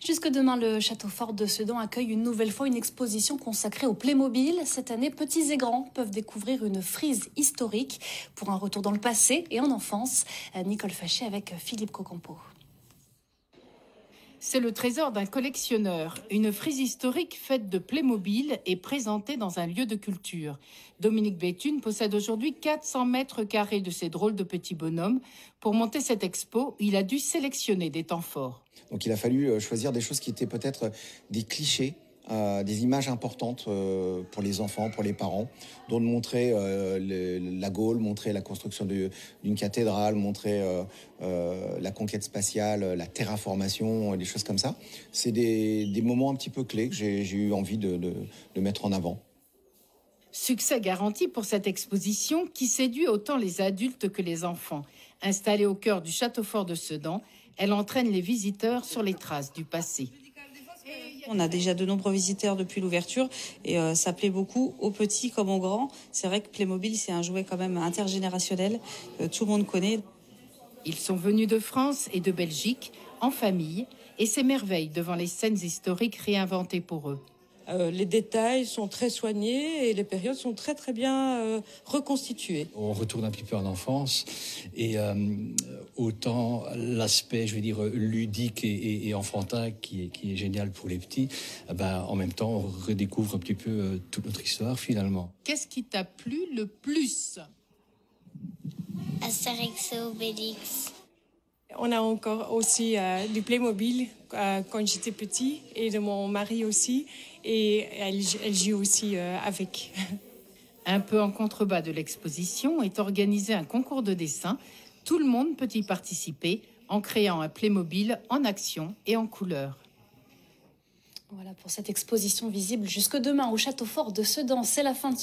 Jusque demain, le château fort de Sedan accueille une nouvelle fois une exposition consacrée au Playmobil. Cette année, petits et grands peuvent découvrir une frise historique pour un retour dans le passé et en enfance. Nicole Faché avec Philippe Cocampo. C'est le trésor d'un collectionneur. Une frise historique faite de Playmobil est présentée dans un lieu de culture. Dominique Béthune possède aujourd'hui 400 mètres carrés de ces drôles de petits bonhommes. Pour monter cette expo, il a dû sélectionner des temps forts. Donc il a fallu choisir des choses qui étaient peut-être des clichés, des images importantes pour les enfants, pour les parents, dont de montrer la Gaule, montrer la construction d'une cathédrale, montrer la conquête spatiale, la terraformation, des choses comme ça. C'est des moments un petit peu clés que j'ai eu envie de mettre en avant. Succès garanti pour cette exposition qui séduit autant les adultes que les enfants. Installée au cœur du château fort de Sedan, elle entraîne les visiteurs sur les traces du passé. On a déjà de nombreux visiteurs depuis l'ouverture et ça plaît beaucoup aux petits comme aux grands. C'est vrai que Playmobil, c'est un jouet quand même intergénérationnel, tout le monde connaît. Ils sont venus de France et de Belgique, en famille, et s'émerveillent devant les scènes historiques réinventées pour eux. Les détails sont très soignés et les périodes sont très très bien reconstituées. On retourne un petit peu en enfance et autant l'aspect, je vais dire, ludique et enfantin qui est génial pour les petits, en même temps on redécouvre un petit peu toute notre histoire finalement. Qu'est-ce qui t'a plu le plus? Astérix et Obélix. On a encore aussi du Playmobil quand j'étais petit et de mon mari aussi. Et elle joue aussi avec. Un peu en contrebas de l'exposition est organisé un concours de dessin. Tout le monde peut y participer en créant un Playmobil en action et en couleur. Voilà pour cette exposition visible jusque demain au château fort de Sedan. C'est la fin de